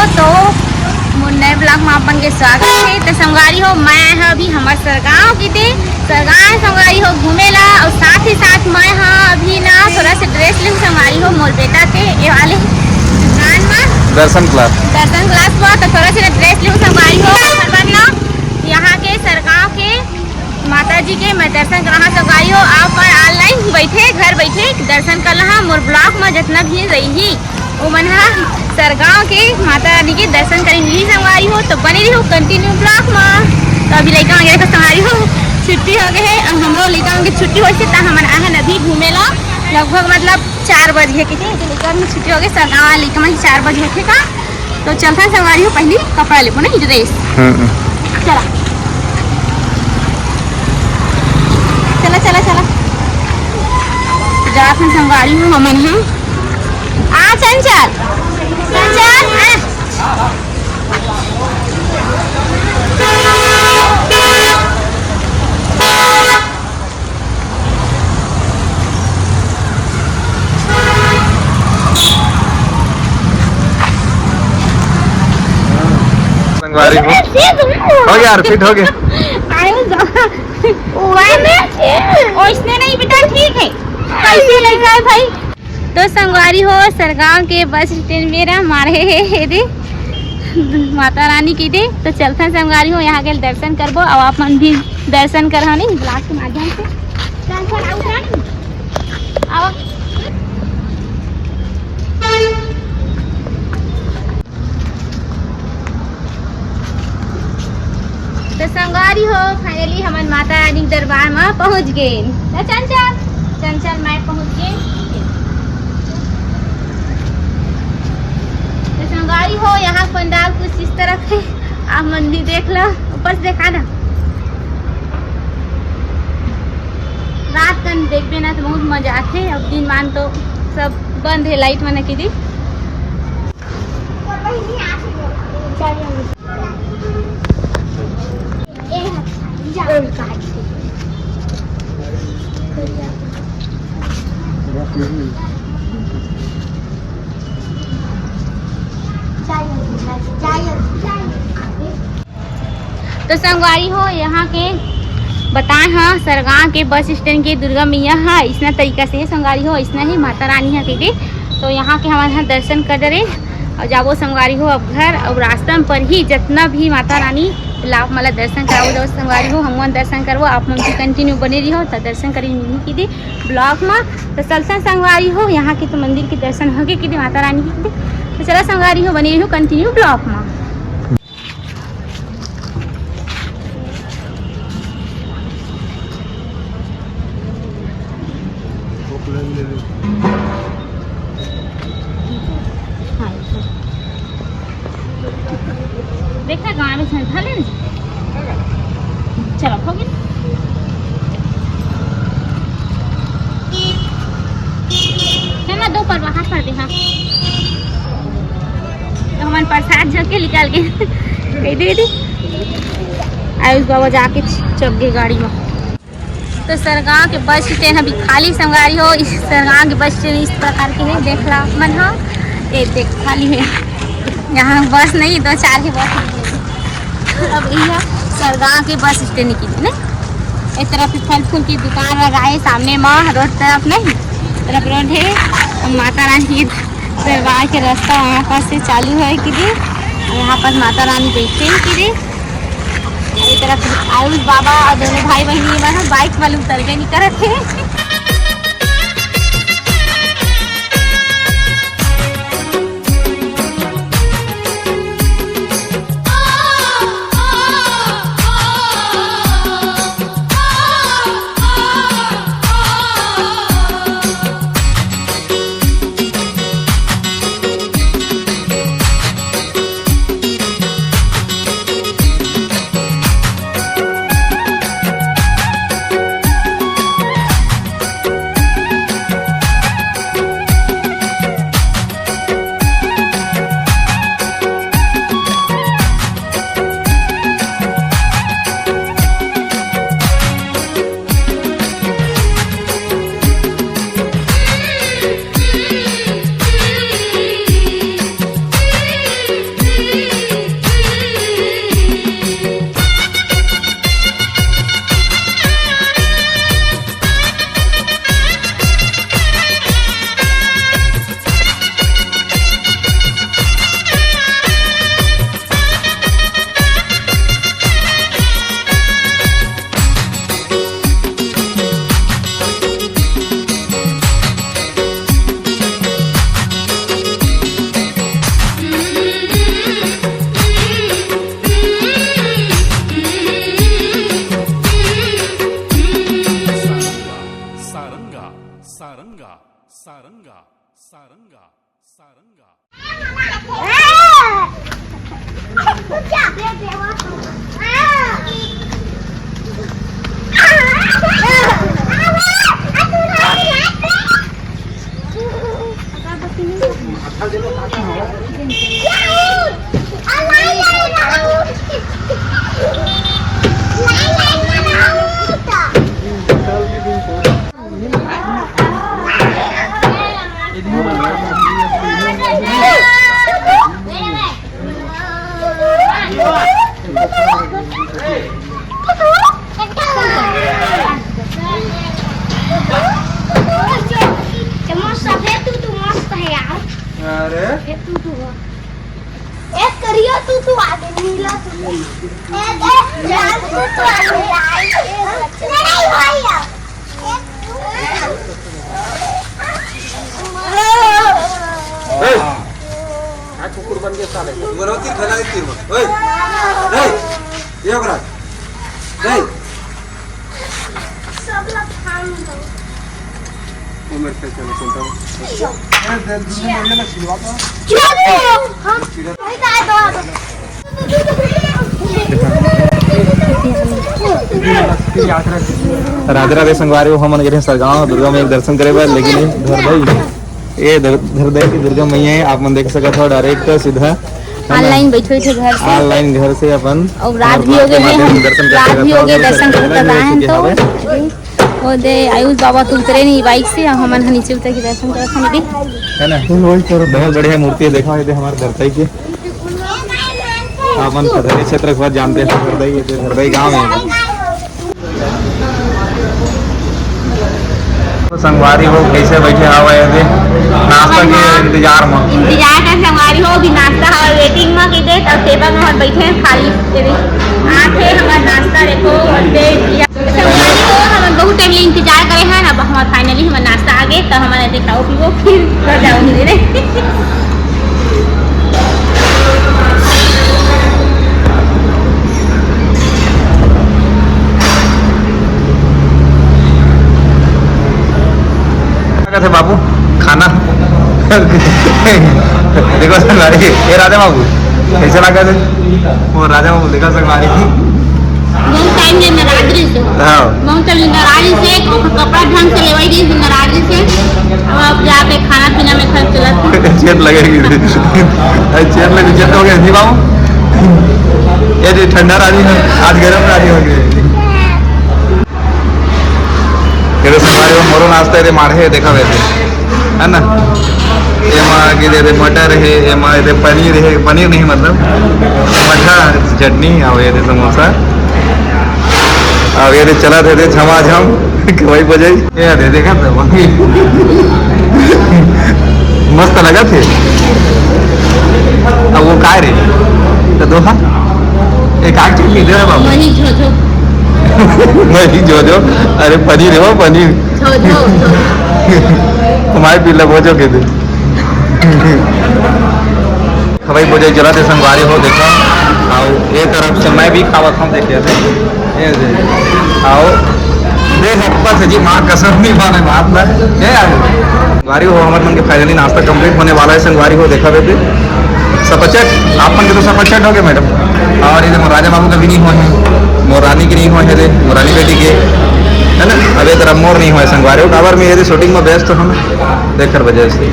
तो नए ब्लॉग में अपन के स्वागत है। तो संगवारी हो मैं है अभी हमारे सरगांव की थी सरगांव संगवारी हो घूमेला और साथ ही साथ मैं हाँ अभी ना थोड़ा सा ड्रेस लूँ संगवारी हो मोर बेटा के ये वाले दुकान में दर्शन क्लास पर तो थोड़ा सा ड्रेस लूँ संगवारी हो ना यहाँ के सरगांव के माता जी के मैं दर्शन करा संगवारी हो आप ऑनलाइन बैठे घर बैठे दर्शन कर रहा मोर ब्लॉग में जितना भी रही वो मन सरगांव के माता रानी के दर्शन करेंगे संगवारी हो तो बने रही हो कंटिन्यू ब्लॉग में। तो अभी लड़का वगैरह का संगवारी हो छुट्टी हो गए है और हमरो लड़का की छुट्टी हो से हमारे आहन अभी घूमेला लगभग मतलब 4 बजे के थे तो लड़का में छुट्टी हो गई सरगांव वाले लड़का में 4 बजे होते का तो चलता संगवारी हो पहले कपड़ा लेबो ना ड्रेस चला चला चला चला जात संगवारी हो हमन हम आ चंचल हो गया फिट हो गया इसने नहीं बेटा ठीक है कैसे लग रहा है भाई। तो संगवारी हो सरगांव के बस स्टैंड मेरा मारे है माता रानी की दे तो चलता संगवारी हो यहाँ के दर्शन करबो और आप मन भी दर्शन करहा नहीं ब्लॉग के माध्यम से आओ। तो संगवारी हो फाइनली हमारे माता रानी दरबार में पहुँच गए। चंचल चंचल मैं पहुँच गए संगवारी हो यहाँ पंडाल कुछ इस तरह है आप मंदिर देख लो ऊपर से देखा ना रात का देखबे ना तो बहुत मजा आते अब दिन मान तो सब बंद है लाइट मन की दी तो संगवारी हो यहाँ के बताए हाँ सरगांव के बस स्टैंड के दुर्गा मैया है इसना तरीका से संगवारी हो इसना ही माता रानी है कहते तो यहाँ के हमारे यहाँ दर्शन कर रहे और जाबो संगवारी हो अब घर और रास्ता पर ही जितना भी माता रानी लाभ मला दर्शन कराओ जाओ संगवारी हो हम दर्शन करवो आप मन कंटिन्यू बने रही हो तो दर्शन करी मिली की दे ब्लॉग में तो चलता संगवारी हो यहाँ के तो मंदिर के दर्शन हो गए कि माता रानी की तो चला संगवारी हो बनी रही हो कंटिन्यू ब्लॉग में। देखा गाँव में संथा ले चलो हो गया ना दो पर हाथ पर दे हाँ तो हमारे प्रसाद झक के निकाल के कही दे आयुष बाबा जाके चढ़ गए गाड़ी में। तो सरगांव के बस स्टैंड अभी खाली संगवारी हो इस सरगांव के बस स्टैंड इस प्रकार के है देख ला मन हो ये देख खाली है यहाँ बस नहीं 2-4 ही बस अब यह सरगांव के बस स्टैंड की ना एक तरफ फल फूल की दुकान लगाए सामने माँ रोड तरफ नहीं तरफ रोड है और माता रानी दरबार के रास्ता वहाँ पास से चालू है कि यहाँ पर माता रानी बैठते हैं कि एक तरफ आयुष बाबा और दोनों भाई बहनी बाइक वाले उतर गए नहीं करते हैं। एक करियो तू आगे नीला तू एक लाल तू आगे नहीं भैया काय कुकुर बन के साले मरवती खाना देती मग ओय ए ये करा ए सब लोग खान दो उमर से चलो सुनता हूं ए दूसरे मोहल्ले में छिलवा दो चलो हम वही का दो राधे राधे संगवारी हो हमन गए सरगांव दुर्गा मैया के दर्शन करे बर लेकिन धरदई ये धरदई की दुर्गा मैया है आप मन देख सकत हो डायरेक्ट सीधा ऑनलाइन बैठे थे घर से ऑनलाइन घर से अपन और रात भी हो गए हम रात भी हो गए दर्शन करके आए हैं तो वो दे आयुष बाबा तो उतरे नहीं बाइक से और हमन नीचे उतर के दर्शन करत हन भी है ना वही तो बहुत बढ़िया मूर्ति है देखा है हमारे धरदई के अपन खदरी क्षेत्र के बाद जानते हैं धरदई गांव में संगवारी हो कैसे बैठे हुए थे नाश्ता के इंतजार में कर संगवारी हो भी नाश्ता और वेटिंग में की दे तब टेबल में हम बैठे हैं खाली आके हमारा नाश्ता देखो और दे संगवारी हो हम बहुत टाइम इंतजार करे हैं अब हमारा फाइनली हमारा नाश्ता आ गए तो हमारे दिखाओ पीवो फिर घर जाऊंगी रे थे बाबू खाना देखो संगवारी ये राजा बाबू कैसे लगा थे वो राजा बाबू देखा संगवारी बहुत टाइम ले नराजरी से हाँ बहुत टाइम नराजरी से कपड़ा ढंग से लेवाई दी नराजरी से अब जाके खाना पीना में खर्च चला चेत लगेगी चेत लगी चेत हो गया जी बाबू ये जो ठंडा राजी है आज गर्म राजी हो गई ये संगवारी मोरो नाश्ता है मारे देखा वैसे है ना ये दे मटर है ये पनीर है पनीर नहीं मतलब मठा चटनी और ये समोसा और ये चला थे झमाझम वही बजाई ये दे देखा था मस्त लगा थे अब वो काय रे तो दोहा एक आग चटनी दे रहा बाबू वही झोझो नहीं जो अरे पनीर है वो पनीर झोझो हमारे पीला बोझो के दे हवाई बोझे चला थे संगवारी हो देखा आओ ये तरफ से मैं भी खावत हूँ देखे थे ये दे आओ देख ऊपर से जी माँ कसम नहीं माने बात ना ये संगवारी हो हमारे मन के फाइनली नाश्ता कंप्लीट होने वाला है संगवारी हो देखा थे सपचट आप मन के तो सपचट हो गए मैडम और ये राजा बाबू का भी नहीं हुआ है मोरानी की नहीं हुआ है मोरानी बेटी के है ना अब ये तरह मोर नहीं हुआ है संगवारी काबर में ये शूटिंग में व्यस्त हम देख कर वजह से